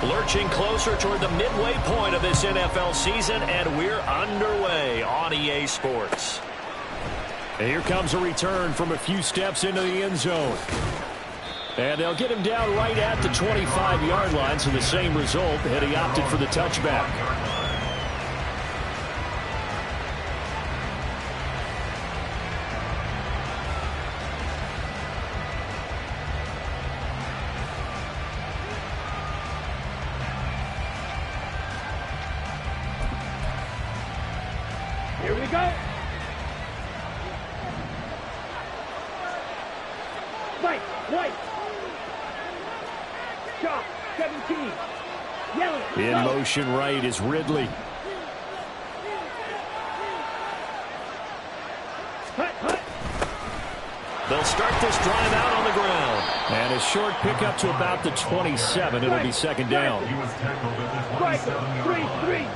Lurching closer toward the midway point of this NFL season, and we're underway on EA Sports. And here comes a return from a few steps into the end zone. And they'll get him down right at the 25-yard line, so the same result, and he opted for the touchback. Here we go. White, white. Shot, 17. Yellow. In motion right is Ridley. Hut, hut. They'll start this drive out on the ground. And a short pickup to about the 27. It'll be second down. He was tackled at the 27-yard line.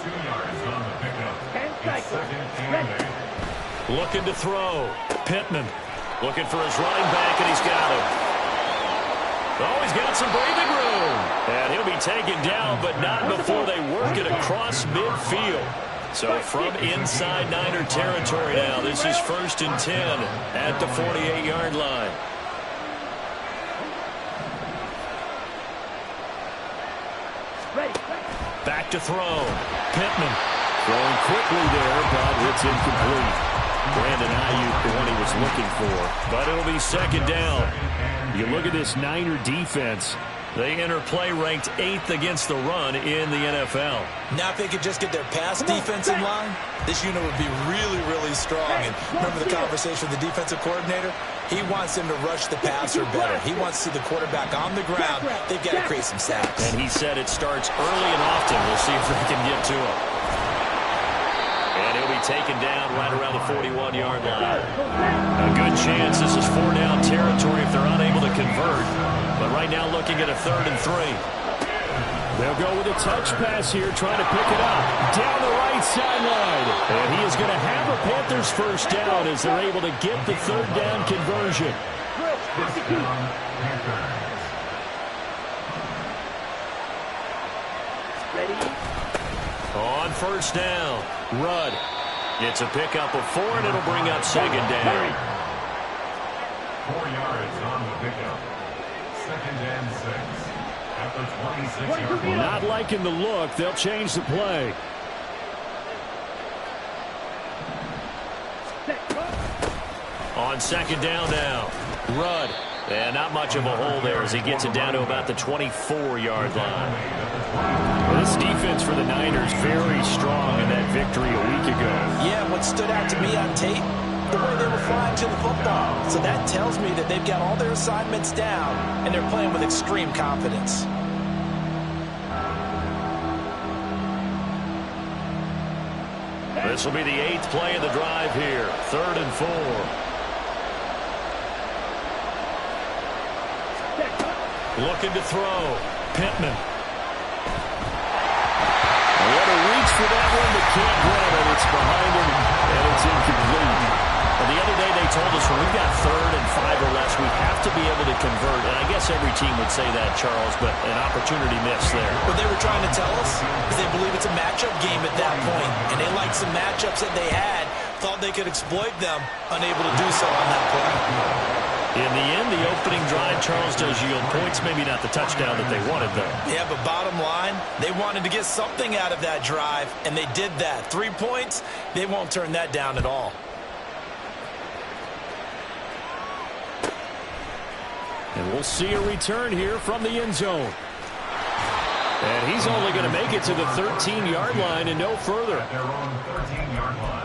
2 yards on the pickup. 10 seconds. Looking to throw. Pittman looking for his running back, and he's got him. Oh, he's got some breathing room. And he'll be taken down, but not before they work it across midfield. So from inside Niner territory now, this is 1st and 10 at the 48-yard line. Back to throw. Pittman throwing quickly there, but it's incomplete. Brandon Ayuk, the one he was looking for. But it'll be second down. You look at this Niner defense. They enter play ranked 8th against the run in the NFL. Now if they could just get their pass defense in line, this unit would be really, really strong. And remember the conversation with the defensive coordinator? He wants them to rush the passer better. He wants to see the quarterback on the ground. They've got to create some sacks. And he said it starts early and often. We'll see if they can get to him. And he'll be taken down right around the 41-yard line. A good chance this is 4-down territory if they're unable to convert. But right now looking at a 3rd and 3. They'll go with a touch pass here, trying to pick it up. Down the right sideline. And he is going to have a Panthers first down as they're able to get the 3rd down conversion. On 1st down, Rudd. It's a pickup of 4, and it'll bring up 2nd down. 4 yards on the pickup. 2nd and 6. At the 26-yard line. Not liking the look. They'll change the play. On 2nd down now, Rudd. And not much of a hole there as he gets it down to about the 24-yard line. Well, this defense for the Niners very strong in that victory a week ago. Yeah, what stood out to me on tape, the way they were flying to the football. So that tells me that they've got all their assignments down, and they're playing with extreme confidence. This will be the 8th play of the drive here. 3rd and 4. Looking to throw. Pittman. What a reach for that one, but can't grab it. It's behind him, and it's incomplete. Well, the other day they told us when we've got 3rd and 5 or less, we have to be able to convert. And I guess every team would say that, Charles, but an opportunity missed there. What they were trying to tell us is they believe it's a matchup game at that point, and they liked some matchups that they had, thought they could exploit them, unable to do so on that play. In the end, the opening drive, Charles, does yield points. Maybe not the touchdown that they wanted, though. Yeah, but bottom line, they wanted to get something out of that drive, and they did that. 3 points, they won't turn that down at all. And we'll see a return here from the end zone. And he's only going to make it to the 13-yard line and no further. Their own 13-yard line.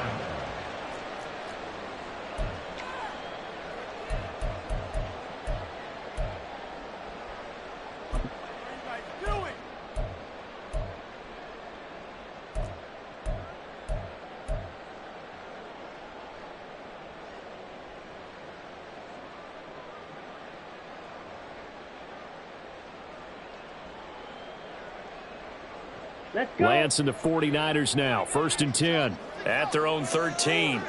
Let's go. Lance and the 49ers now. 1st and 10. At their own 13.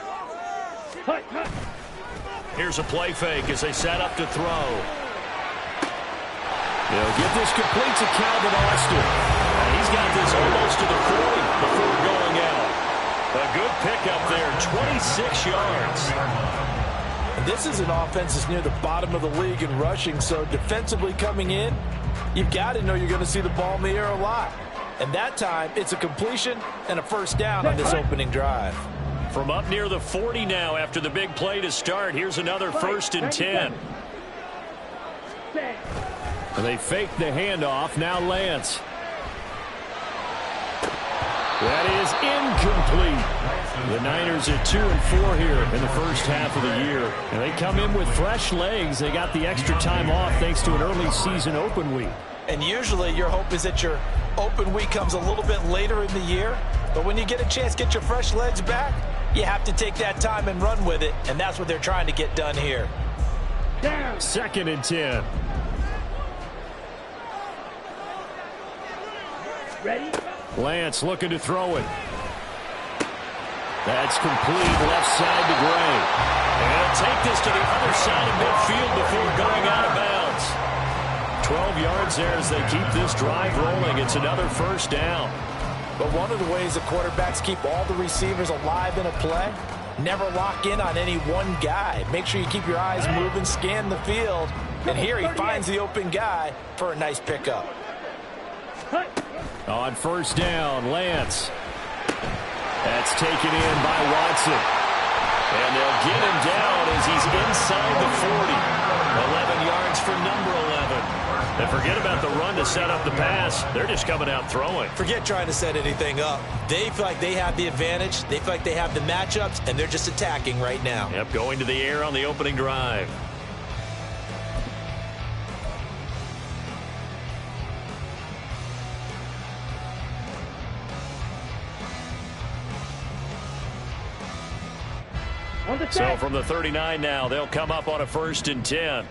Here's a play fake as they set up to throw. He'll get this complete to Calvin Austin. And he's got this almost to the 40 before going out. A good pickup there, 26 yards. And this is an offense that's near the bottom of the league in rushing, so defensively coming in, you've got to know you're going to see the ball in the air a lot. And that time, it's a completion and a first down on this opening drive. From up near the 40 now after the big play to start. Here's another 1st and 10. And they fake the handoff. Now Lance. That is incomplete. The Niners are 2-4 here in the first half of the year. And they come in with fresh legs. They got the extra time off thanks to an early season open week. And usually your hope is that your open week comes a little bit later in the year. But when you get a chance to get your fresh legs back, you have to take that time and run with it. And that's what they're trying to get done here. 2nd and 10. Ready? Lance looking to throw it. That's complete left side to Gray. And he'll take this to the other side of midfield before going out of bounds. 12 yards there as they keep this drive rolling. It's another first down. But one of the ways the quarterbacks keep all the receivers alive in a play, never lock in on any one guy. Make sure you keep your eyes moving, scan the field. And here he finds the open guy for a nice pickup. On first down, Lance. That's taken in by Watson. And they'll get him down as he's inside the 40. 11 yards for number 11. And forget about the run to set up the pass. They're just coming out throwing. Forget trying to set anything up. They feel like they have the advantage. They feel like they have the matchups, and they're just attacking right now. Yep, going to the air on the opening drive. So from the 39 now, they'll come up on a 1st and 10.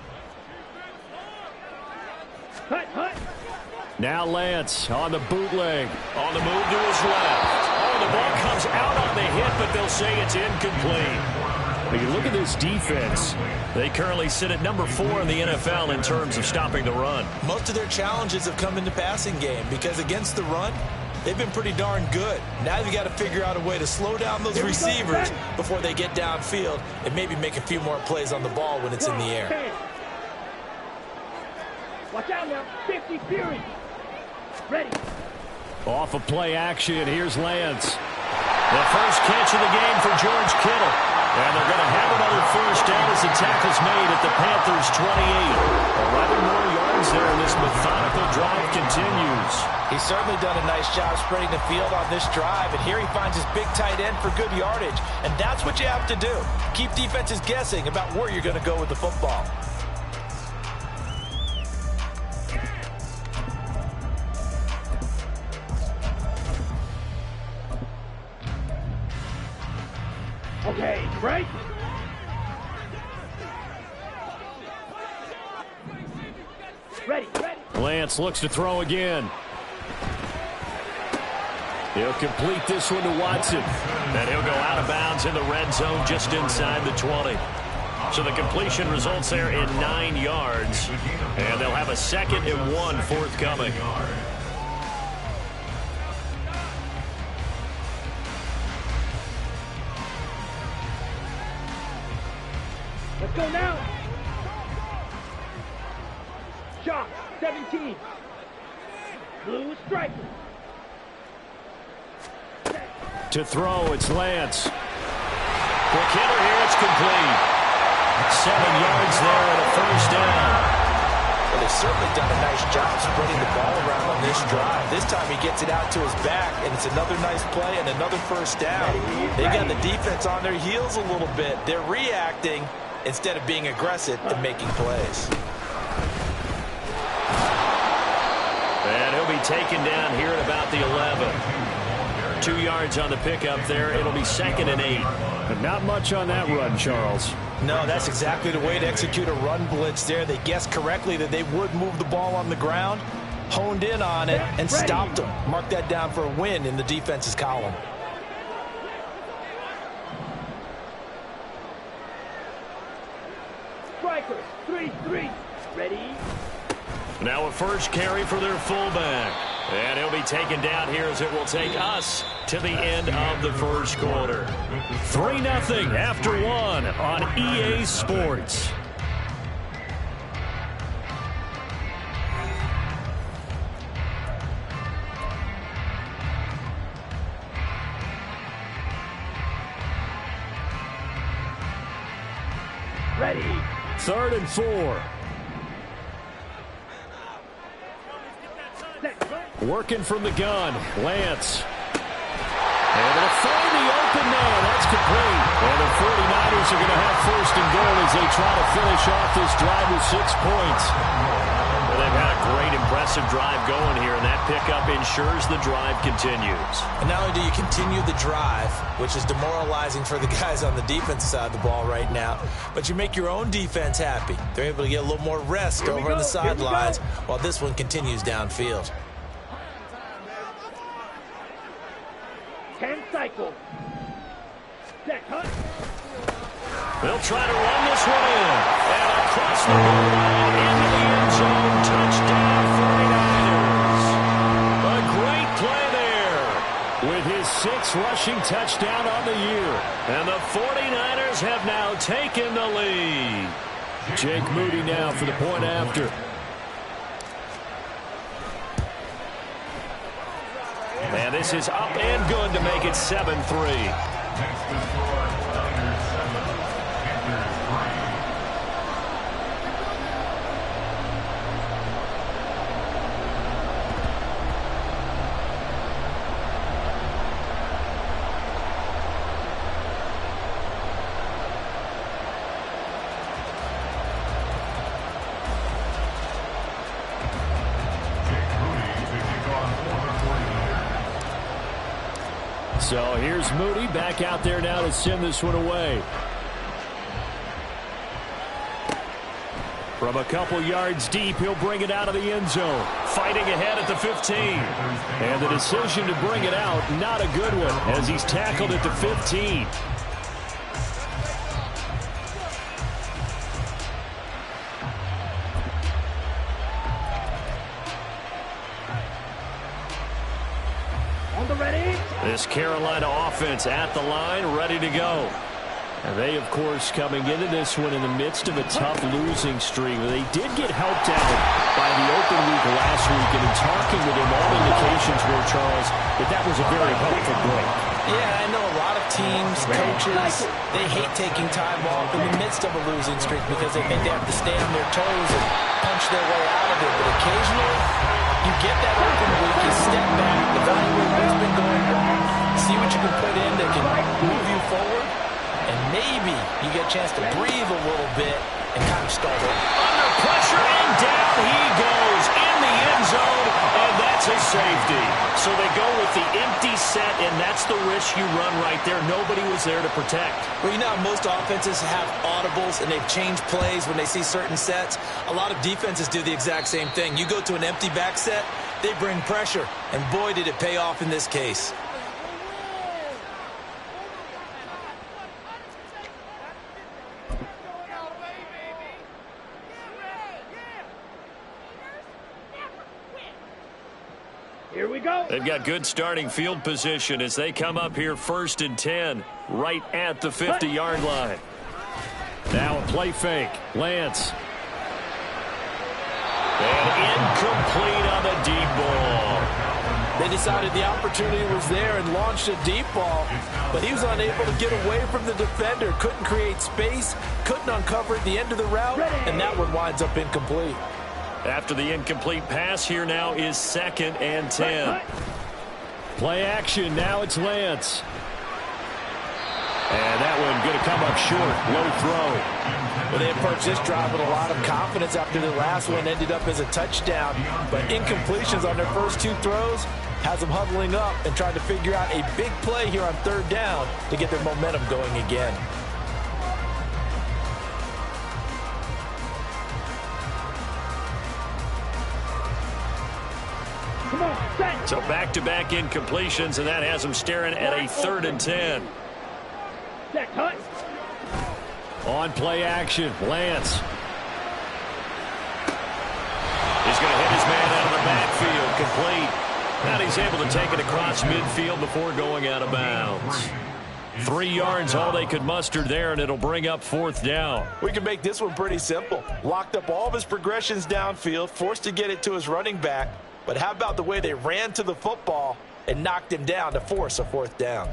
Now Lance on the bootleg. On the move to his left. Oh, the ball comes out on the hit, but they'll say it's incomplete. When you look at this defense, they currently sit at number 4 in the NFL in terms of stopping the run. Most of their challenges have come in the passing game because against the run, they've been pretty darn good. Now you've got to figure out a way to slow down those receivers before they get downfield and maybe make a few more plays on the ball when it's in the air. Watch out now. 50 Fury. Ready. Off of play action, here's Lance. The first catch of the game for George Kittle. And they're going to have another first down as the tackle's made at the Panthers' 28. 11 more yards there, and this methodical drive continues. He's certainly done a nice job spreading the field on this drive, and here he finds his big tight end for good yardage. And that's what you have to do. Keep defenses guessing about where you're going to go with the football. Okay, right? Ready. Lance looks to throw again. He'll complete this one to Watson. And he'll go out of bounds in the red zone just inside the 20. So the completion results there in 9 yards. And they'll have a 2nd and 1 forthcoming. Let's go now. Shot, 17. Blue striker. To throw, it's Lance. Quick hitter here, it's complete. 7 yards there and a first down. Well, they've certainly done a nice job spreading the ball around on this drive. This time he gets it out to his back, and it's another nice play and another first down. They got the defense on their heels a little bit. They're reacting instead of being aggressive and making plays. And he'll be taken down here at about the 11. 2 yards on the pickup there. It'll be 2nd and 8. But not much on that run, Charles. No, that's exactly the way to execute a run blitz there. They guessed correctly that they would move the ball on the ground, honed in on it, and stopped them. Mark that down for a win in the defense's column. Strikers, 3-3. Ready? Now a first carry for their fullback. And he'll be taken down here as it will take us to the end of the first quarter. 3-0 after 1 on EA Sports. Ready. 3rd and 4. Working from the gun, Lance. And they'll find the open man. That's complete. And the 49ers are going to have 1st and goal as they try to finish off this drive with 6 points. Well, they've had a great, impressive drive going here, and that pickup ensures the drive continues. And not only do you continue the drive, which is demoralizing for the guys on the defense side of the ball right now, but you make your own defense happy. They're able to get a little more rest over on the sidelines while this one continues downfield. 10 cycles. Set, cut. They'll try to run this one in. And across the goal line into the end zone. Touchdown, 49ers. A great play there. With his 6th rushing touchdown on the year. And the 49ers have now taken the lead. Jake Moody now for the point after. And this is up and good to make it 7-3. Next to score, Niners 7, Panthers 3. So here's Moody back out there now to send this one away. From a couple yards deep, he'll bring it out of the end zone. Fighting ahead at the 15. And the decision to bring it out, not a good one, as he's tackled at the 15. On the ready. This Carolina offense at the line, ready to go. And they, of course, coming into this one in the midst of a tough losing streak. They did get helped out by the open week last week, and in talking with him, all indications were, Charles, that was a very helpful break. Yeah, I know a lot of teams, coaches, they hate taking time off in the midst of a losing streak because they think they have to stay on their toes and punch their way out of it. But occasionally, you get that open week, you step back, evaluate what's been going wrong, see what you can put in that can move you forward, and maybe you get a chance to breathe a little bit and kind of start over. Under pressure, and down he goes in the end zone, and that's a safety. So they go with the empty set, and that's the risk you run right there. Nobody was there to protect. Well, you know how most offenses have audibles and they've changed plays when they see certain sets. A lot of defenses do the exact same thing. You go to an empty back set, they bring pressure, and boy, did it pay off in this case. Here we go. They've got good starting field position as they come up here 1st and 10, right at the 50-yard line. Now a play fake. Lance. And incomplete on the deep ball. They decided the opportunity was there and launched a deep ball, but he was unable to get away from the defender, couldn't create space, couldn't uncover at the end of the route, and that one winds up incomplete. After the incomplete pass, here now is 2nd and 10. Play action. Now it's Lance. And that one going to come up short. Low throw. Well, they approached this drive with a lot of confidence after the last one ended up as a touchdown. But incompletions on their first 2 throws has them huddling up and trying to figure out a big play here on 3rd down to get their momentum going again. So back-to-back incompletions, and that has them staring at a 3rd and 10. Set, cut. On play action, Lance. And he's able to take it across midfield before going out of bounds. 3 yards, all they could muster there, and it'll bring up 4th down. We can make this one pretty simple. Locked up all of his progressions downfield, forced to get it to his running back. But how about the way they ran to the football and knocked him down to force a 4th down?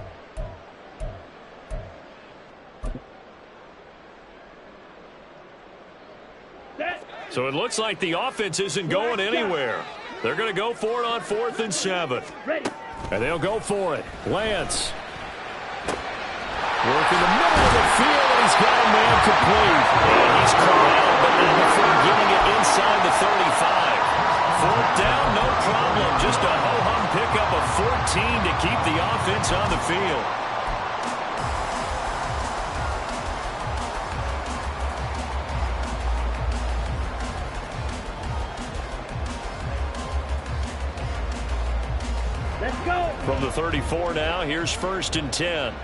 So it looks like the offense isn't going anywhere. They're going to go for it on 4th and 7. And they'll go for it. Lance. Work in the middle of the field, and he's got a man complete. And he's corralled, but not before getting it inside the 35. 4th down, no problem. Just a ho-hum pickup of 14 to keep the offense on the field. Let's go. From the 34 now, here's 1st and 10.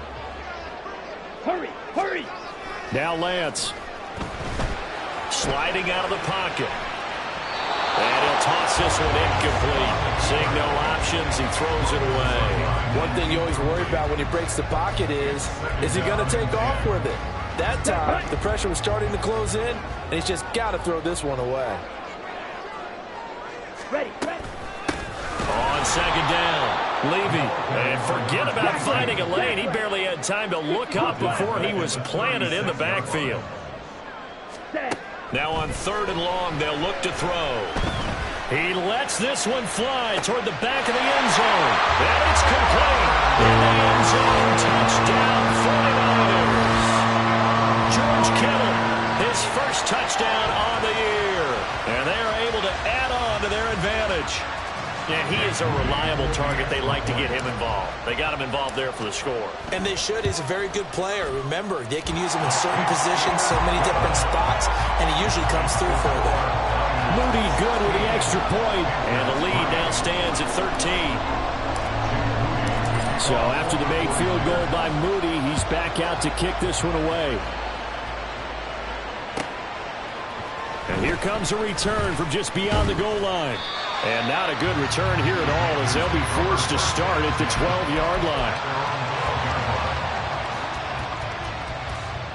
Hurry, hurry. Now Lance. Sliding out of the pocket. And he'll toss this one incomplete. Seeing no options, he throws it away. One thing you always worry about when he breaks the pocket is he going to take off with it? That time, the pressure was starting to close in, and he's just got to throw this one away. Ready. On 2nd down. Levy, and forget about finding a lane. He barely had time to look up before he was planted in the backfield. Now on 3rd and long, they'll look to throw. He lets this one fly toward the back of the end zone. And it's complete. In the end zone, touchdown 49ers. George Kittle, his first touchdown on the year. And they are able to add on to their advantage. Yeah, he is a reliable target. They like to get him involved. They got him involved there for the score. And they should. He's a very good player. Remember, they can use him in certain positions, so many different spots, and he usually comes through for them. Moody good with the extra point, and the lead now stands at 13. So after the made field goal by Moody, he's back out to kick this one away. And here comes a return from just beyond the goal line. And not a good return here at all, as they'll be forced to start at the 12-yard line.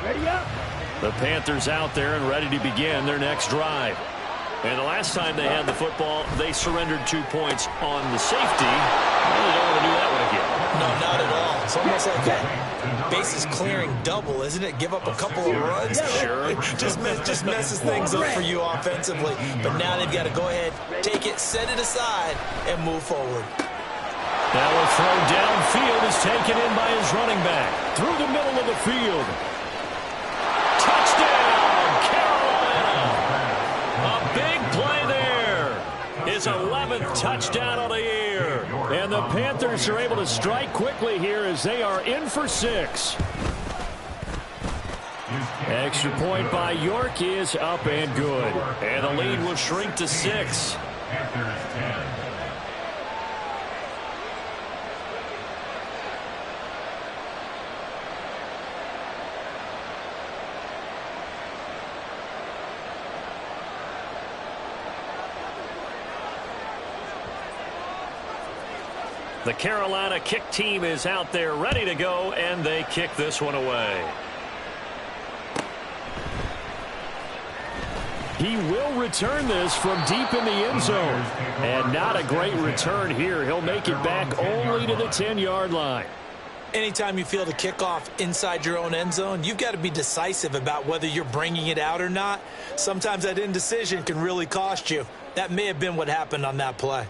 Ready up. The Panthers out there and ready to begin their next drive. And the last time they had the football, they surrendered 2 points on the safety. Well, they don't want to do that one again. No, not at all. It's almost like a bases clearing double, isn't it? Give up a couple of runs. Sure. just messes things up for you offensively. But now they've got to go ahead, take it, set it aside, and move forward. Now a throw downfield is taken in by his running back. Through the middle of the field. Touchdown, Carolina. A big play there. His 11th touchdown of the year. And the Panthers are able to strike quickly here as they are in for 6. Extra point by York is up and good. And the lead will shrink to 6. Panthers 10. The Carolina kick team is out there ready to go, and they kick this one away. He will return this from deep in the end zone. And not a great return here. He'll make it back only to the 10-yard line. Anytime you feel the kickoff inside your own end zone, you've got to be decisive about whether you're bringing it out or not. Sometimes that indecision can really cost you. That may have been what happened on that play.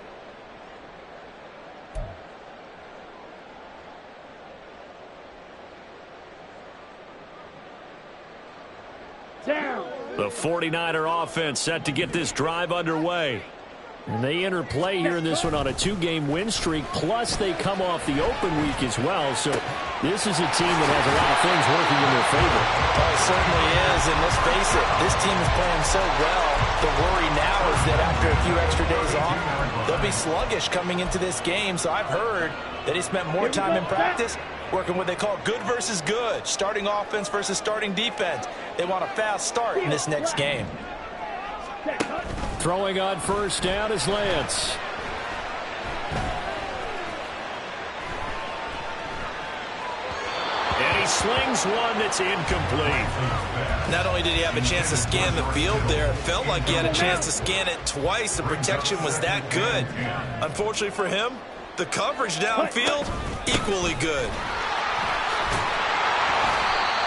Down. The 49er offense set to get this drive underway. And they enter play here in this one on a 2-game win streak, plus they come off the open week as well. So this is a team that has a lot of things working in their favor. Oh, it certainly is, and let's face it, this team is playing so well. The worry now is that after a few extra days off, they'll be sluggish coming into this game. So I've heard that he spent more time in practice working what they call good versus good, starting offense versus starting defense. They want a fast start in this next game. Throwing on first down is Lance. slings one that's incomplete. Not only did he have a chance to scan the field there, it felt like he had a chance to scan it twice. The protection was that good. Unfortunately for him, the coverage downfield, equally good.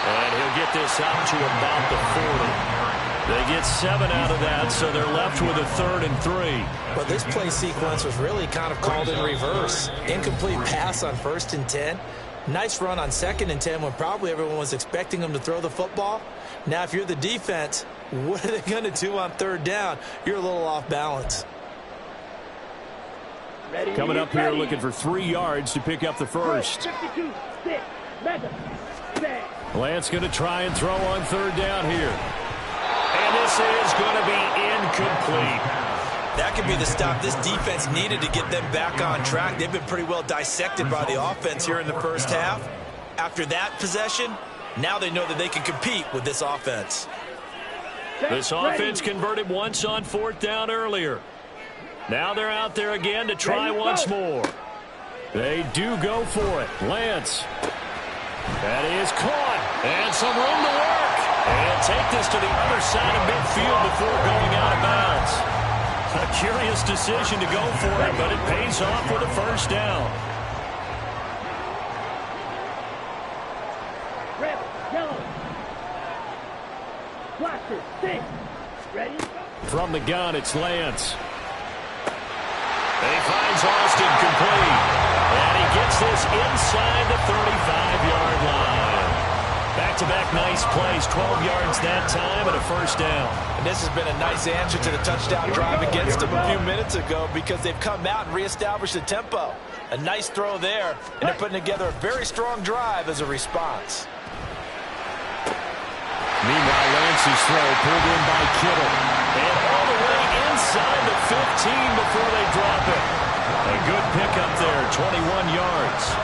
And he'll get this out to about the 40. They get 7 out of that, so they're left with a 3rd and 3. Well, this play sequence was really kind of called in reverse. Incomplete pass on 1st and 10. Nice run on 2nd and 10 when probably everyone was expecting him to throw the football. Now, if you're the defense, what are they going to do on 3rd down? You're a little off balance. Coming up here looking for 3 yards to pick up the first. 52, 6, Mega, 6. Lance going to try and throw on 3rd down here. And this is going to be incomplete. That could be the stop this defense needed to get them back on track. They've been pretty well dissected by the offense here in the first half. After that possession, now they know that they can compete with this offense. This offense converted once on 4th down earlier. Now they're out there again to try once more. They do go for it. Lance. That is caught. And some room to work. And take this to the other side of midfield before going out of bounds. A curious decision to go for it, but it pays off with a 1st down. Red, yellow. Blaster, 6. Ready? From the gun, it's Lance. And he finds Austin complete. And he gets this inside the 35-yard line. Back-to-back nice plays, 12 yards that time and a 1st down. And this has been a nice answer to the touchdown drive against them a few minutes ago because they've come out and reestablished the tempo. A nice throw there, and they're putting together a very strong drive as a response. Meanwhile, Lance's throw pulled in by Kittle. And all the way inside the 15 before they drop it. A good pickup there, 21 yards.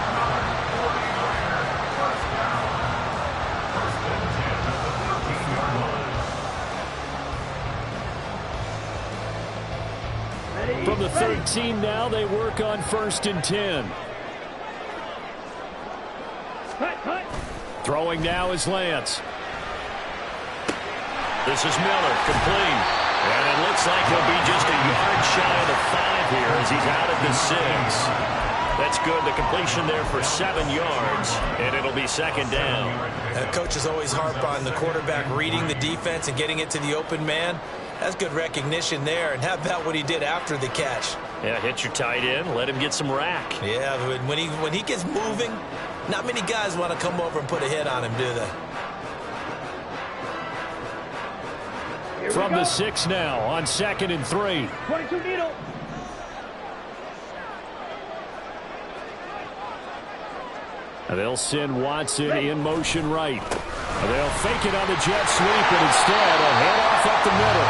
From the 13 now, they work on 1st and 10. Cut. Throwing now is Lance. This is Miller, complete. And it looks like he'll be just a yard shy of the 5 here as he's out of the 6. That's good. The completion there for 7 yards, and it'll be 2nd down. Coaches always harp on the quarterback reading the defense and getting it to the open man. That's good recognition there. And how about what he did after the catch? Yeah, hit your tight end, let him get some rack. Yeah, when he gets moving, not many guys want to come over and put a hit on him, do they? From the 6 now on 2nd and 3. 22 needle. And they'll send Watson in motion right. And they'll fake it on the jet sweep, and instead a handoff up the middle.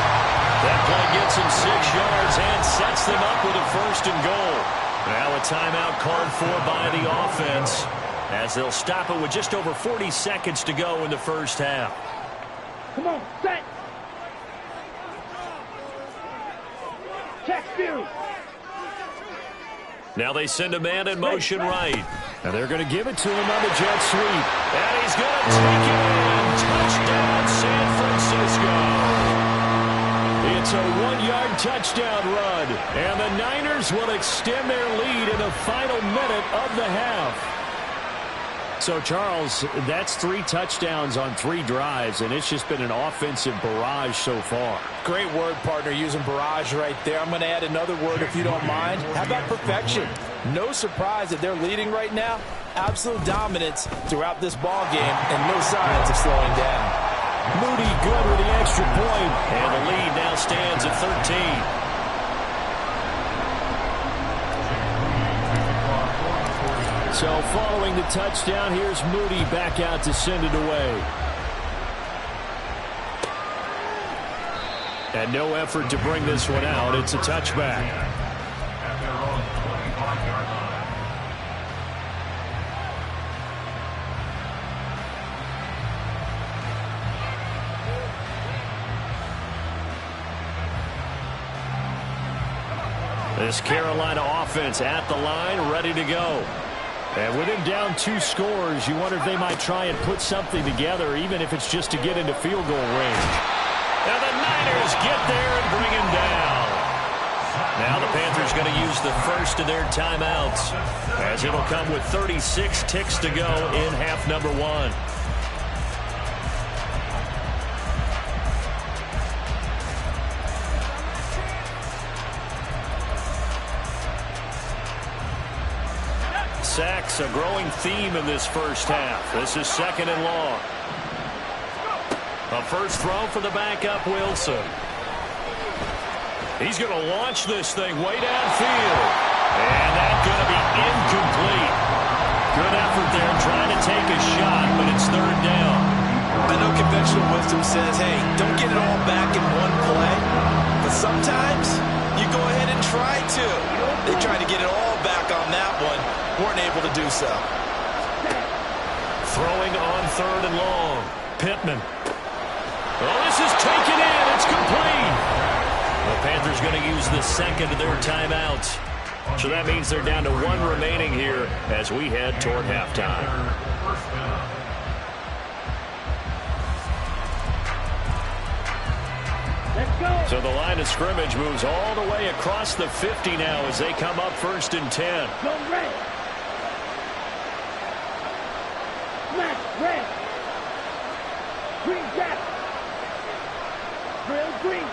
That play gets him 6 yards and sets them up with a 1st and goal. Now a timeout called for by the offense as they'll stop it with just over 40 seconds to go in the first half. Come on, set. Check theory. Now they send a man in motion right. And they're going to give it to him on the jet sweep. And he's going to take it in. Touchdown, San Francisco. It's a 1-yard touchdown run. And the Niners will extend their lead in the final minute of the half. So, Charles, that's 3 touchdowns on 3 drives, and it's just been an offensive barrage so far. Great word, partner, using barrage right there. I'm going to add another word if you don't mind. How about perfection? No surprise that they're leading right now. Absolute dominance throughout this ball game and no signs of slowing down. Moody good with the extra point. And the lead now stands at 13. So following the touchdown, here's Moody back out to send it away. And no effort to bring this one out. It's a touchback. This Carolina offense at the line, ready to go. And with him down 2 scores, you wonder if they might try and put something together, even if it's just to get into field goal range. And the Niners get there and bring him down. Now the Panthers going to use the first of their timeouts, as it'll come with 36 ticks to go in half number 1. Sacks, a growing theme in this first half. This is 2nd and long. A first throw for the backup, Wilson. He's going to launch this thing way downfield. And that's going to be incomplete. Good effort there trying to take a shot, but it's 3rd down. I know conventional wisdom says, hey, don't get it all back in one play. But sometimes you go ahead and try to. They tried to get it all back on that one. Weren't able to do so. Throwing on 3rd and long. Pittman. Oh, this is taken in. It's complete. The Panthers going to use the 2nd of their timeouts. So that means they're down to 1 remaining here as we head toward halftime. So the line of scrimmage moves all the way across the 50 now as they come up 1st and 10. Red. Green jacket. Drill green.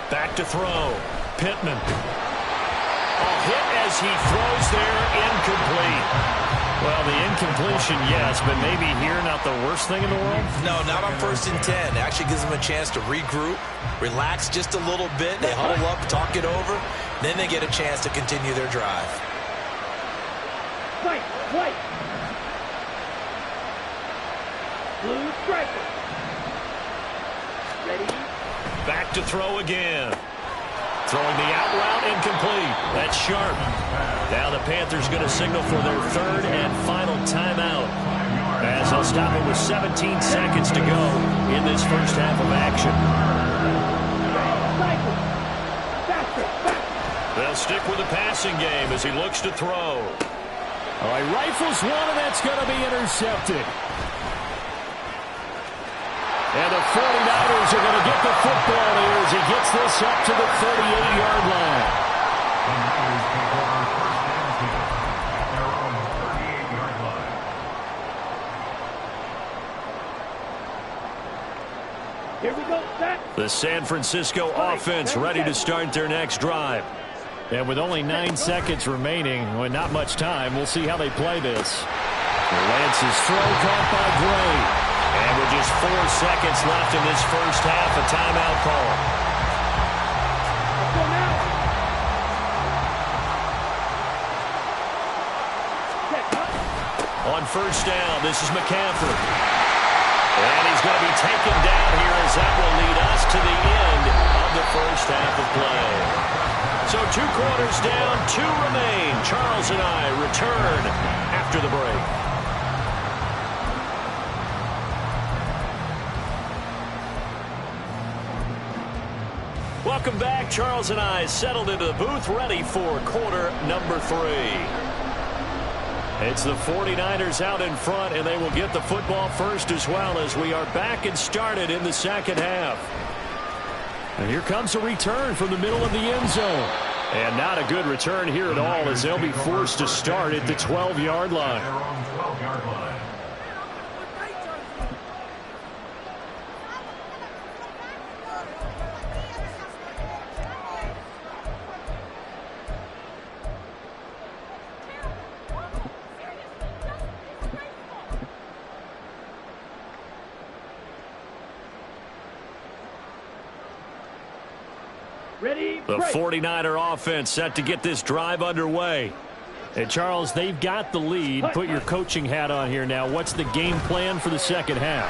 Back to throw. Pittman. A hit as he throws there, incomplete. Well, the incompletion, yes, but maybe here not the worst thing in the world? No, not on 1st and 10. Actually gives them a chance to regroup, relax just a little bit. They huddle up, talk it over. Then they get a chance to continue their drive. White. Blue striker. Ready? Back to throw again. Throwing the out route, incomplete. That's sharp. Now the Panthers going to signal for their 3rd and final timeout, as they'll stop it with 17 seconds to go in this first half of action. They'll stick with the passing game as he looks to throw. All right, rifles one, and that's going to be intercepted. And the 49ers are going to get the football here as he gets this up to the 38-yard line. Here we go, set. The San Francisco offense ready to start their next drive. And with only 9 seconds remaining, well, not much time, we'll see how they play this. Lance's throw caught by Gray. And with just 4 seconds left in this first half, a timeout call. On 1st down, this is McCaffrey. And he's going to be taken down here as that will lead us to the end of the first half of play. So 2 quarters down, 2 remain. Charles and I return after the break. Welcome back. Charles and I settled into the booth, ready for quarter number 3. It's the 49ers out in front, and they will get the football first as well as we are back and started in the second half. And here comes a return from the middle of the end zone. And not a good return here at all as they'll be forced to start at the 12-yard line. Their own 12-yard line. The 49er offense set to get this drive underway. And Charles, they've got the lead. Put your coaching hat on here now. What's the game plan for the second half?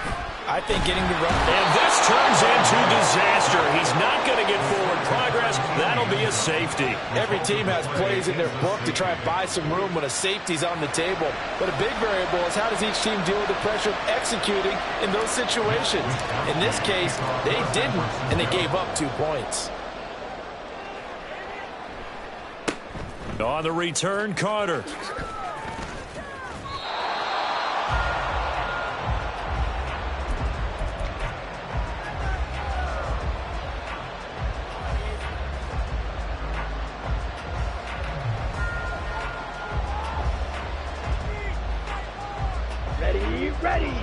I think getting the run. And this turns into disaster. He's not going to get forward progress. That'll be a safety. Every team has plays in their book to try and buy some room when a safety's on the table. But a big variable is how does each team deal with the pressure of executing in those situations. In this case, they didn't, and they gave up 2 points. On the return, Carter. Ready.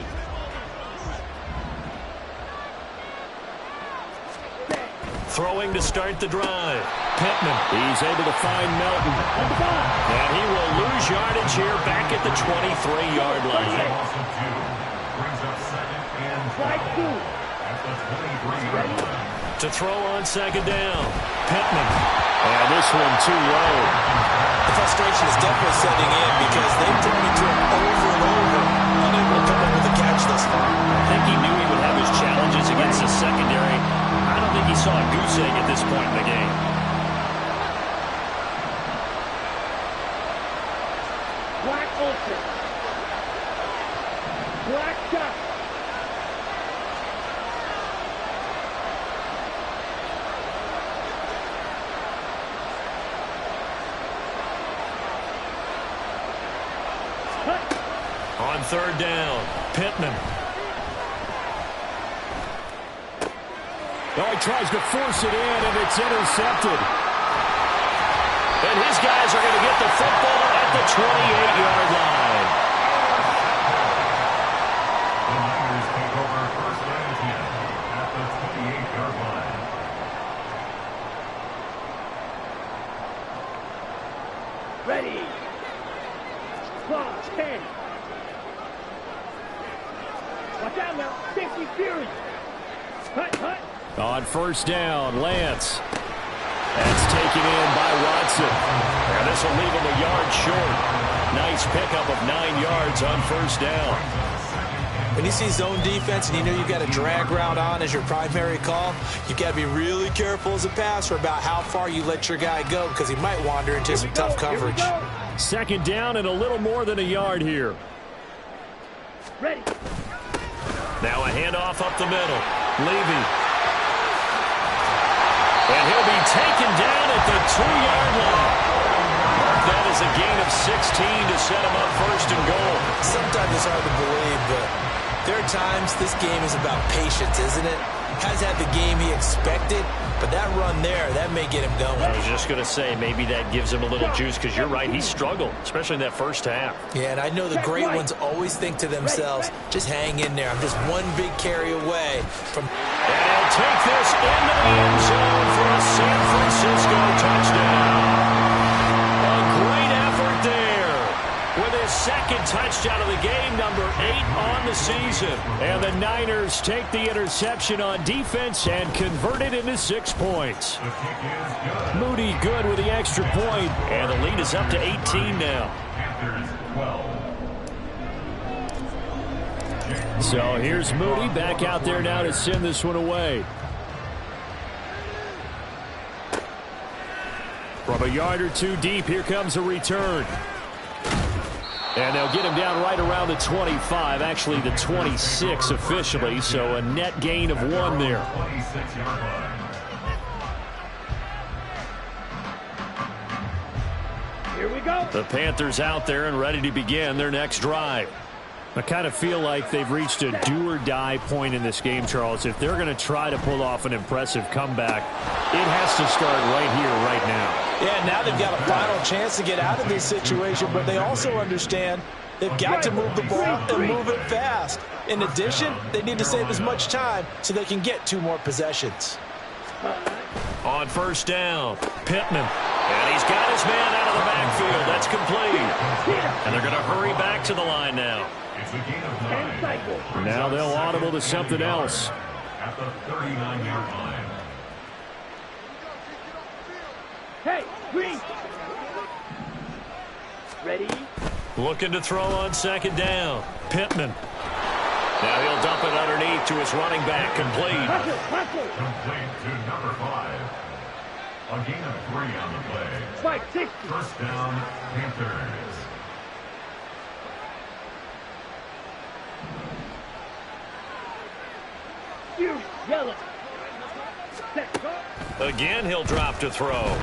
Throwing to start the drive. Pittman. He's able to find Melton. And he will lose yardage here back at the 23-yard line. Loss of 2. Brings up second and Flag 2. at the 23-yard line. To throw on second down. Pittman. And this one too low. The frustration is definitely setting in because they've thrown it to him over and over, unable to come up with a catch thus far. I think he knew he would have his challenges against the secondary. I don't think he saw a goose egg at this point in the game. Black open. Black shot. On third down, Pittman. Oh, he tries to force it in, and it's intercepted. And his guys are going to get the football at the 28-yard line. The Niners take over first and 10 at the 28-yard line. Ready. Clock 10. Watch out now. 50 Fury. Hut. On first down, Lance. That's taken in by Watson. And this will leave him a yard short. Nice pickup of 9 yards on first down. When you see zone defense and you know you've got a drag route on as your primary call, you've got to be really careful as a passer about how far you let your guy go because he might wander into some tough coverage. Second down and a little more than a yard here. Ready. Now a handoff up the middle. Levy. And he'll be taken down at the 2-yard line. That is a gain of 16 to set him up first and goal. Sometimes it's hard to believe, but there are times this game is about patience, isn't it? Has had the game he expected, but that run there, that may get him going. I was just going to say, maybe that gives him a little juice because you're right, he struggled, especially in that first half. Yeah, and I know the great ones always think to themselves, just hang in there. I'm just one big carry away from... And he'll take this into the end zone for a San Francisco touchdown. A great effort there with his second touchdown of the game, number 8 on the season. And the Niners take the interception on defense and convert it into 6 points. The kick is good. Moody good with the extra point. And the lead is up to 18 now. Panthers 12. So here's Moody back out there now to send this one away. From a yard or two deep, here comes a return. And they'll get him down right around the 25, actually the 26 officially, so a net gain of 1 there. 26-yard line. Here we go. The Panthers out there and ready to begin their next drive. I kind of feel like they've reached a do-or-die point in this game, Charles. If they're going to try to pull off an impressive comeback, it has to start right here, right now. Yeah, now they've got a final chance to get out of this situation, but they also understand they've got to move the ball and move it fast. In addition, they need to save as much time so they can get 2 more possessions. On first down, Pittman. And he's got his man out of the backfield. That's complete. And they're going to hurry back to the line now. It's a gain of 9. Now they'll audible to something else. At the 39-yard line. Hey, green. Ready. Looking to throw on second down. Pittman. Now he'll dump it underneath to his running back. Complete. Hustle. Complete to number 5. A gain of 3 on the play. Spike 60. First down, Panthers. You yellow. Set, go. Again, he'll drop to throw.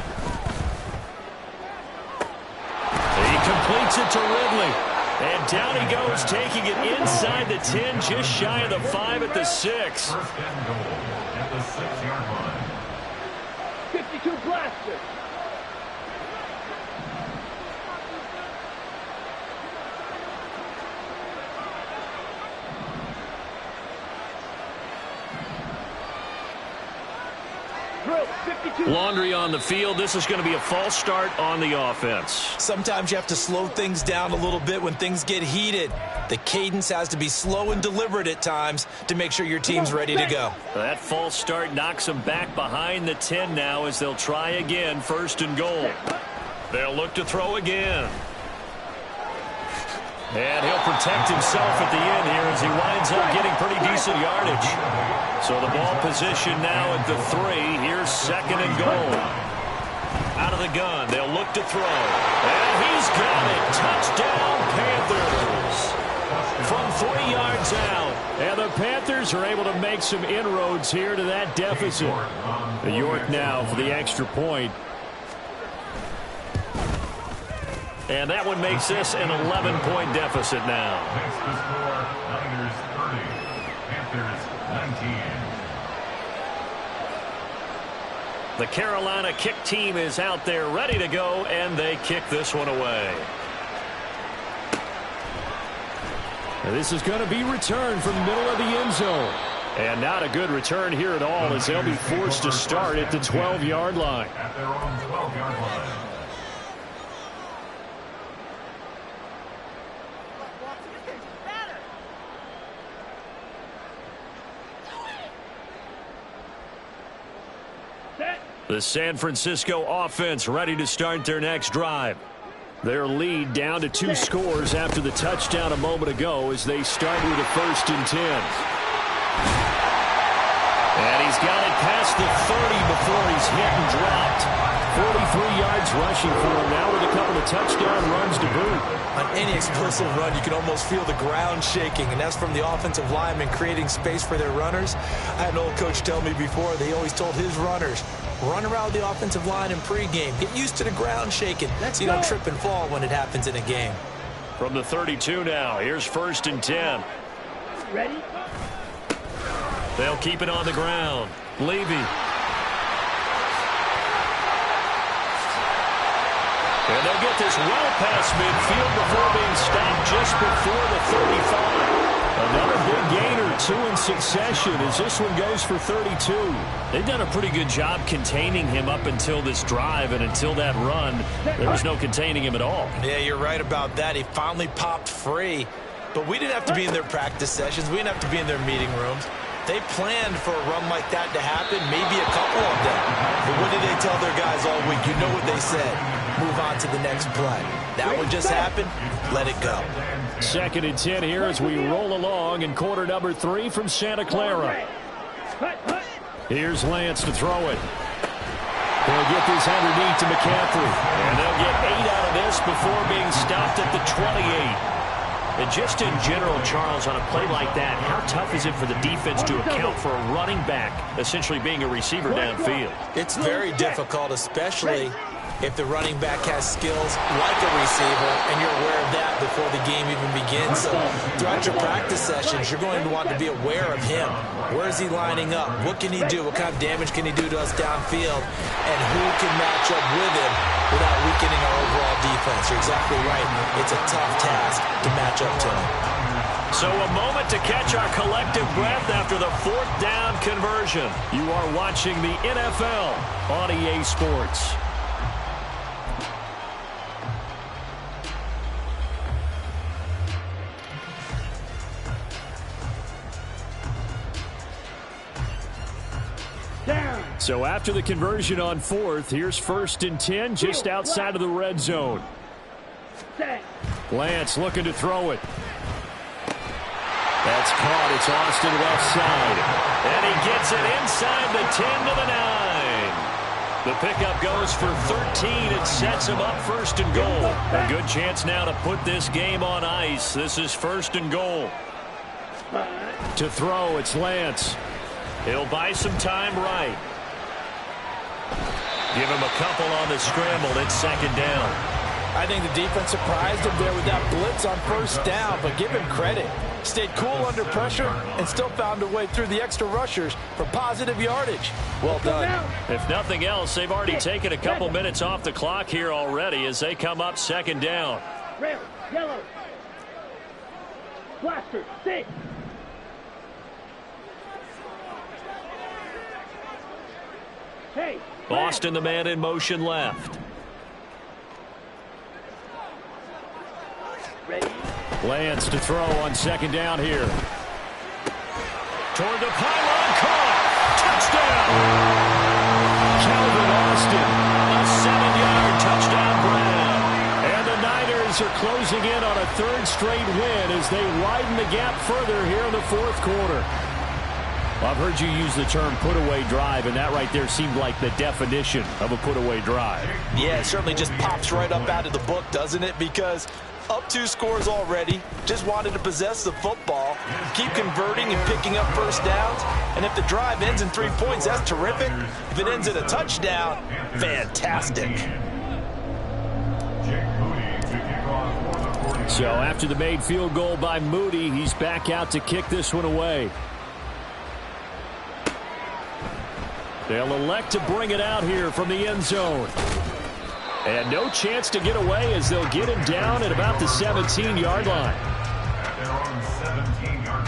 completes it to Ridley. And down he goes, taking it inside the 10, just shy of the 5 at the 6. First and goal at the 6-yard line. 52 blaster. Drill, 52. Laundry on the field. This is going to be a false start on the offense. Sometimes you have to slow things down a little bit when things get heated. The cadence has to be slow and deliberate at times to make sure your team's ready to go. That false start knocks them back behind the 10 now as they'll try again, first and goal. They'll look to throw again. And he'll protect himself at the end here as he winds up getting pretty decent yardage. So the ball position now at the 3. Here's second and goal. Out of the gun, they'll look to throw. And he's got it. Touchdown, Panthers. From 3 yards out. And the Panthers are able to make some inroads here to that deficit. York now for the extra point. And that one makes this an 11-point deficit now. Next to score, Niners 30, Panthers 19. The Carolina kick team is out there ready to go, and they kick this one away. And this is going to be returned from the middle of the end zone. And not a good return here at all as they'll be forced to start at the 12-yard line. At their own 12-yard line. The San Francisco offense ready to start their next drive. Their lead down to 2 scores after the touchdown a moment ago as they start with a 1st and 10. And he's got it past the 30 before he's hit and dropped. 43 yards rushing for him now with a couple of touchdown runs to boot. On any explosive run, you can almost feel the ground shaking, and that's from the offensive linemen creating space for their runners. I had an old coach tell me before, they always told his runners, run around the offensive line in pregame. Get used to the ground shaking so you don't trip and fall when it happens in a game. From the 32 now, here's 1st and 10. Ready? They'll keep it on the ground. Levy. And they'll get this well past midfield before being stopped just before the 35. Another big gainer, 2 in succession as this one goes for 32. They've done a pretty good job containing him up until this drive, and until that run, there was no containing him at all. Yeah, you're right about that. He finally popped free. But we didn't have to be in their practice sessions. We didn't have to be in their meeting rooms. They planned for a run like that to happen, maybe a couple of them. But what did they tell their guys all week? You know what they said. Move on to the next play. That one just happened. Let it go. 2nd and 10 here as we roll along in quarter number 3 from Santa Clara. Here's Lance to throw it. They'll get this underneath to McCaffrey. And they'll get 8 out of this before being stopped at the 28. And just in general, Charles, on a play like that, how tough is it for the defense to account for a running back essentially being a receiver downfield? It's very difficult, especially if the running back has skills like a receiver, and you're aware of that before the game even begins. So throughout your practice sessions, you're going to want to be aware of him. Where is he lining up? What can he do? What kind of damage can he do to us downfield? And who can match up with him without weakening our overall defense? You're exactly right. It's a tough task to match up to him. So a moment to catch our collective breath after the 4th down conversion. You are watching the NFL on EA Sports. So after the conversion on 4th, here's 1st and 10 just outside of the red zone. Lance looking to throw it. That's caught. It's Austin left side. And he gets it inside the 10 to the 9. The pickup goes for 13. It sets him up 1st and goal. A good chance now to put this game on ice. This is 1st and goal. To throw, it's Lance. He'll buy some time right. Give him a couple on the scramble. It's 2nd down. I think the defense surprised him there with that blitz on first down, but give him credit. Stayed cool under pressure and still found a way through the extra rushers for positive yardage. Well done. If nothing else, they've already taken a couple minutes off the clock here already as they come up second down. Red, yellow. Blaster, 6. Hey. Boston, the man in motion left. Ready. Lance to throw on second down here. Toward the pylon, caught. Touchdown. Calvin Austin, a 7-yard touchdown grab. And the Niners are closing in on a third straight win as they widen the gap further here in the fourth quarter. I've heard you use the term put-away drive, and that right there seemed like the definition of a put-away drive. Yeah, it certainly just pops right up out of the book, doesn't it? Because up 2 scores already, just wanted to possess the football, keep converting and picking up first downs. And if the drive ends in 3 points, that's terrific. If it ends in a touchdown, fantastic. So after the made field goal by Moody, he's back out to kick this one away. They'll elect to bring it out here from the end zone. And no chance to get away as they'll get him down at about the 17-yard line. At their own 17-yard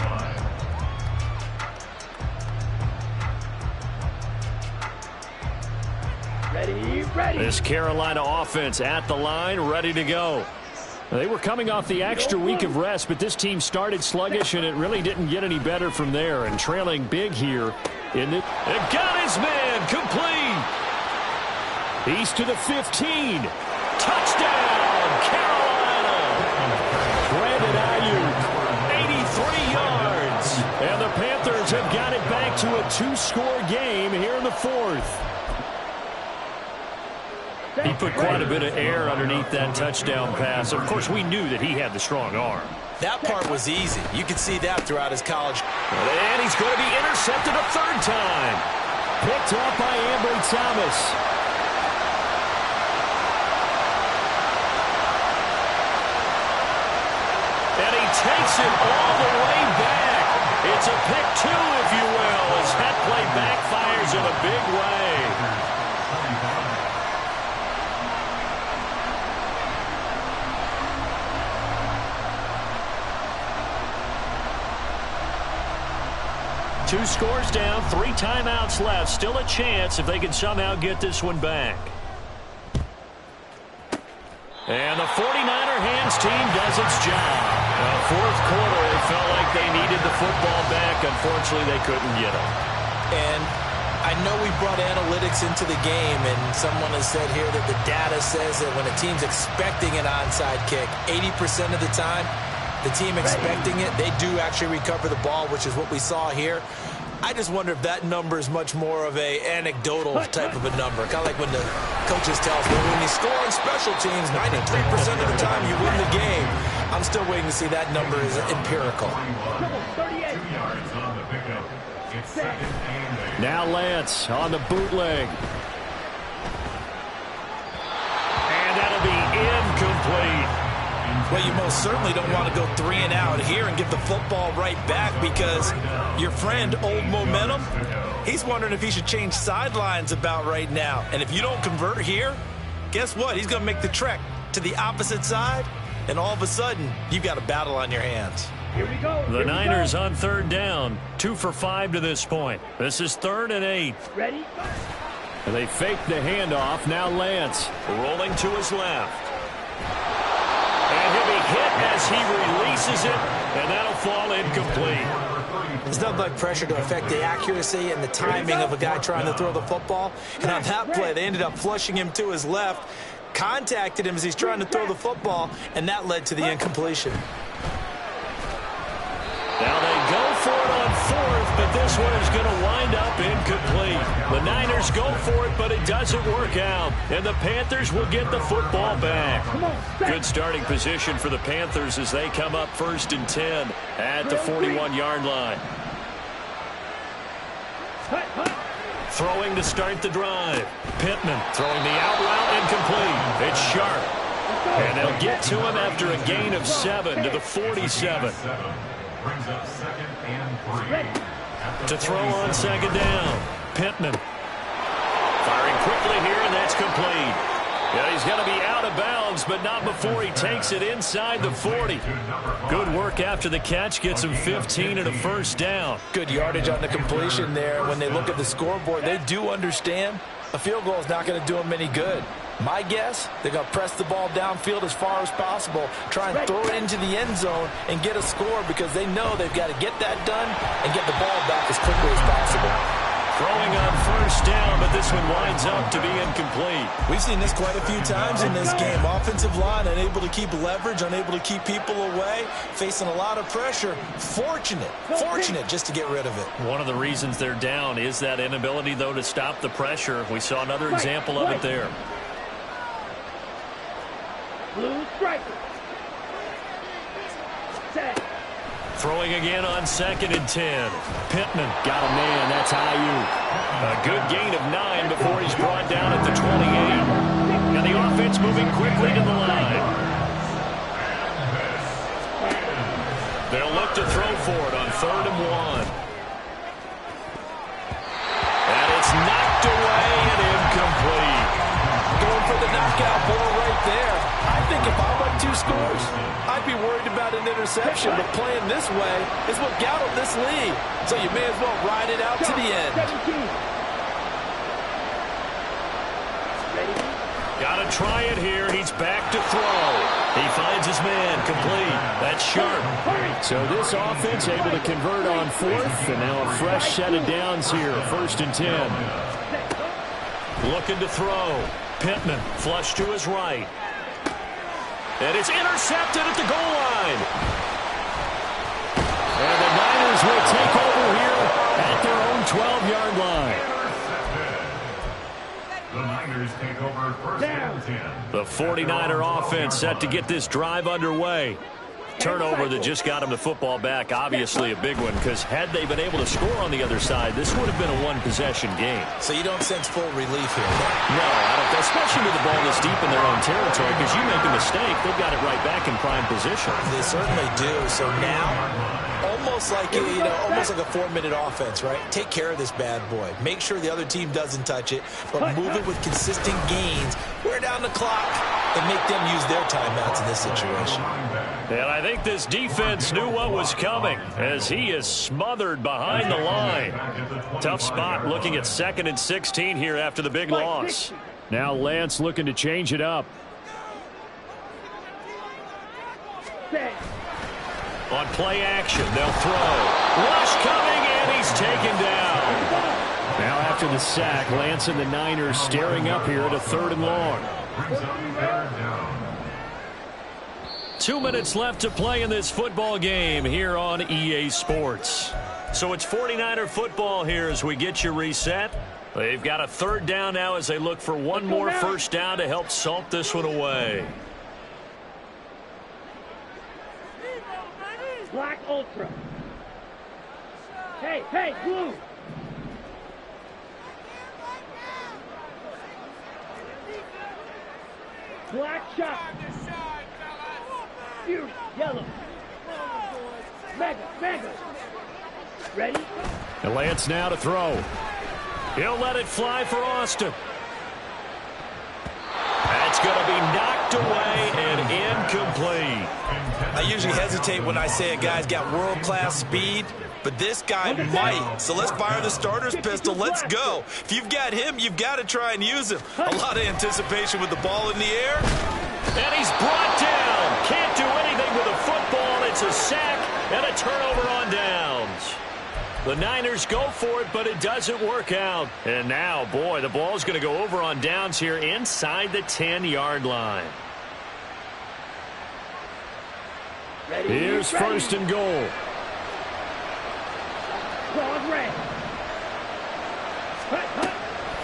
line. Ready. This Carolina offense at the line, ready to go. They were coming off the extra week of rest, but this team started sluggish, and it really didn't get any better from there. And trailing big here in the... It got his man complete. He's to the 15. Touchdown, Carolina. Brandon Ayuk, 83 yards. And the Panthers have got it back to a 2-score game here in the fourth. He put quite a bit of air underneath that touchdown pass. Of course, we knew that he had the strong arm. That part was easy. You could see that throughout his college. And he's going to be intercepted a third time. Picked off by Ambry Thomas. And he takes it all the way back. It's a pick 2, if you will, as that play backfires in a big way. Two scores down, 3 timeouts left. Still a chance if they can somehow get this one back. And the 49er hands team does its job. Fourth quarter, it felt like they needed the football back. Unfortunately, they couldn't get it. And I know we brought analytics into the game, and someone has said here that the data says that when a team's expecting an onside kick, 80% of the time, the team expecting it, they do actually recover the ball, which is what we saw here. I just wonder if that number is much more of a anecdotal type of a number. Kind of like when the coaches tell us, well, when you score on special teams, 93% of the time you win the game. I'm still waiting to see that number is empirical. Now Lance on the bootleg. And that'll be incomplete. Well, you most certainly don't want to go 3 and out here and get the football right back because your friend, Old Momentum, he's wondering if he should change sidelines about right now. And if you don't convert here, guess what? He's going to make the trek to the opposite side, and all of a sudden, you've got a battle on your hands. Here we go. The Niners on third down, 2 for 5 to this point. This is 3rd and 8. Ready? They fake the handoff. Now Lance rolling to his left. And he'll be hit as he releases it, and that'll fall incomplete. There's nothing like pressure to affect the accuracy and the timing of a guy trying to throw the football. And on that play, they ended up flushing him to his left, contacted him as he's trying to throw the football, and that led to the incompletion. Now they go for it on 4th, but this one is going to wind up incomplete. The Niners go for it, but it doesn't work out. And the Panthers will get the football back. Good starting position for the Panthers as they come up 1st and 10 at the 41-yard line. Throwing to start the drive. Pittman throwing the out route incomplete. It's Sharp. And they'll get to him after a gain of 7 to the 47. Brings up 2nd and 3. To throw on 2nd down. Pittman. Firing quickly here, and that's complete. Yeah, he's going to be out of bounds, but not before he takes it inside the 40. Good work after the catch. Gets him 15 and a first down. Good yardage on the completion there. When they look at the scoreboard, they do understand a field goal is not going to do them any good. My guess, they're going to press the ball downfield as far as possible, try and throw it into the end zone and get a score because they know they've got to get that done and get the ball back as quickly as possible. Throwing on first down, but this one winds up to be incomplete. We've seen this quite a few times in this game. Offensive line unable to keep leverage, unable to keep people away, facing a lot of pressure. Fortunate just to get rid of it. One of the reasons they're down is that inability, though, to stop the pressure. We saw another example of it there. Blue striker. Set. Throwing again on 2nd and 10. Pittman got a man. That's Ayuk. A good gain of 9 before he's brought down at the 28. And the offense moving quickly to the line. They'll look to throw for it on 3rd and 1. And it's knocked away and incomplete. Going for the knockout ball right there. I think if I'm up 2 scores, I'd be worried about an interception, but playing this way is what got them this lead. So you may as well ride it out to the end. Got to try it here. He's back to throw. He finds his man. Complete. That's sharp. So this offense able to convert on 4th, and now a fresh set of downs here. 1st and 10. Looking to throw. Pittman flush to his right. And it's intercepted at the goal line. And the Niners will take over here at their own 12-yard line. The Niners take over 1st and 10. The 49er offense set to get this drive underway. Turnover that just got him the football back, obviously a big one, because had they been able to score on the other side, this would have been a one-possession game. So you don't sense full relief here, No, I don't, especially with the ball this deep in their own territory, because you make a mistake, they've got it right back in prime position. They certainly do. So now, almost like a 4-minute offense, right? Take care of this bad boy. Make sure the other team doesn't touch it, but move it with consistent gains. Wear down the clock and make them use their timeouts in this situation. And I think this defense knew what was coming as he is smothered behind the line. Tough spot looking at 2nd and 16 here after the big loss. Now Lance looking to change it up. On play action, they'll throw. Rush coming, and he's taken down. Now after the sack, Lance and the Niners staring up here at a 3rd and long. Brings up 3rd down. 2 minutes left to play in this football game here on EA Sports. So it's 49er football here as we get you reset. They've got a 3rd down now as they look for one more first down to help salt this one away. Black Ultra. Hey, blue. Black shot. Fury, yellow. Mega. Ready? And Lance now to throw. He'll let it fly for Austin. That's going to be knocked away and incomplete. I usually hesitate when I say a guy's got world-class speed, but this guy might. So let's fire the starter's pistol. Let's go. If you've got him, you've got to try and use him. A lot of anticipation with the ball in the air. And he's brought down. Can't do anything with a football. It's a sack and a turnover on downs. The Niners go for it, but it doesn't work out. And now, boy, the ball's going to go over on downs here inside the 10-yard line. Here's 1st and goal.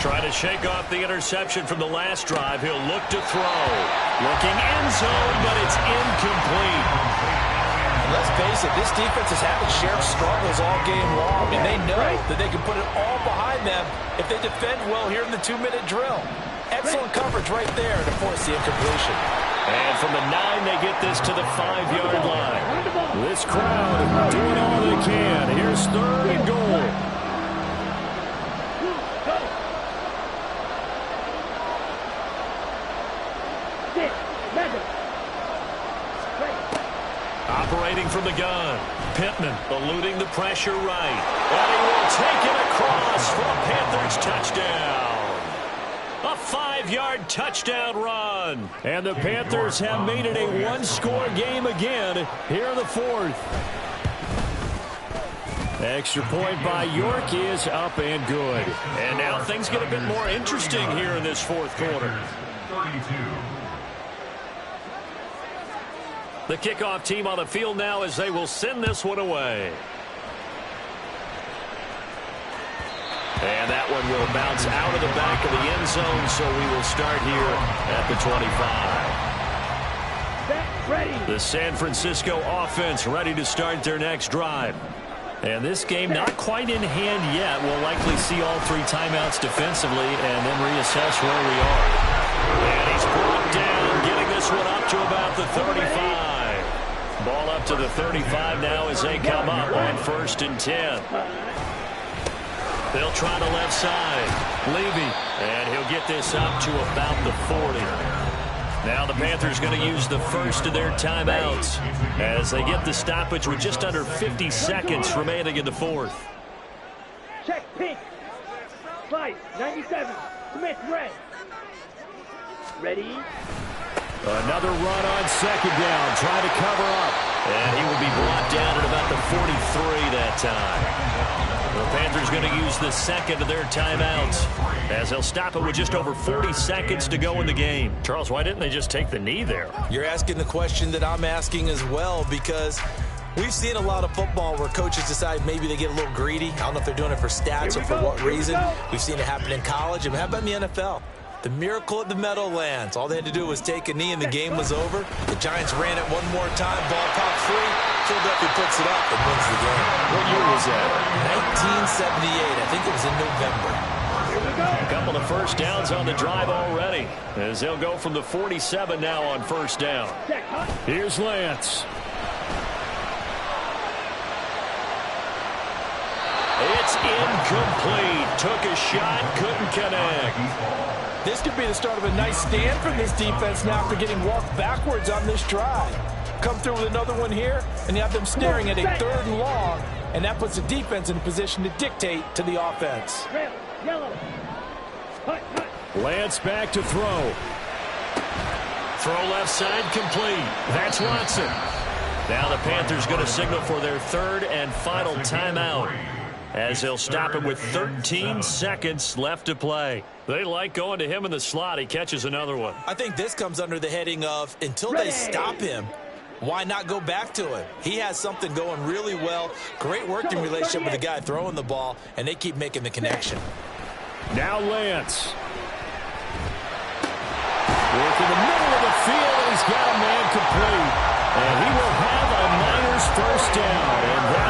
Trying to shake off the interception from the last drive. He'll look to throw. Looking end zone, but it's incomplete. Let's face it, this defense has had its share of struggles all game long, and they know that they can put it all behind them if they defend well here in the 2-minute drill. Excellent coverage right there to force the incompletion. And from the 9, they get this to the 5-yard line. This crowd doing all they can. Here's 3rd and goal. Operating from the gun. Pittman eluding the pressure right. And he will take it across for a Panthers touchdown. A 5-yard touchdown run. And the Panthers have made it a one-score game again here in the 4th. Extra point by York is up and good. And now things get a bit more interesting here in this 4th quarter. 32. The kickoff team on the field now as they will send this one away. And that one will bounce out of the back of the end zone, so we will start here at the 25. The San Francisco offense ready to start their next drive. And this game not quite in hand yet. We'll likely see all 3 timeouts defensively and then reassess where we are. And he's brought down, getting this one up to about the 35. Ball up to the 35 now as they come up on 1st and 10. They'll try the left side. Levy, and he'll get this up to about the 40. Now the Panthers going to use the first of their timeouts as they get the stoppage with just under 50 seconds remaining in the 4th. Check pink. Slice 97. Smith red. Ready? Another run on 2nd down, trying to cover up. And he will be brought down at about the 43 that time. The Panthers going to use the 2nd of their timeouts as they'll stop it with just over 40 seconds to go in the game. Charles, why didn't they just take the knee there? You're asking the question that I'm asking as well, because we've seen a lot of football where coaches decide maybe they get a little greedy. I don't know if they're doing it for stats or for what reason. We've seen it happen in college. And how about in the NFL? The miracle at the Meadowlands. All they had to do was take a knee and the game was over. The Giants ran it one more time. Ball popped free. Philadelphia puts it up and wins the game. What year was that? 1978. I think it was in November. A couple of first downs on the drive already as they'll go from the 47 now on 1st down. Here's Lance. It's incomplete. Took a shot, couldn't connect. This could be the start of a nice stand from this defense now after getting walked backwards on this drive. Come through with another one here, and you have them staring at a 3rd and long, and that puts the defense in a position to dictate to the offense. Yellow. Lance back to throw. Throw left side complete. That's Watson. Now the Panthers going to signal for their 3rd and final timeout as they'll stop it with 13 seconds left to play. They like going to him in the slot. He catches another one. I think this comes under the heading of until they stop him, why not go back to him? He has something going really well. Great working relationship with the guy throwing the ball, and they keep making the connection. Now Lance. Work in the middle of the field, and he's got a man complete. And he will have a Niners 1st down. And that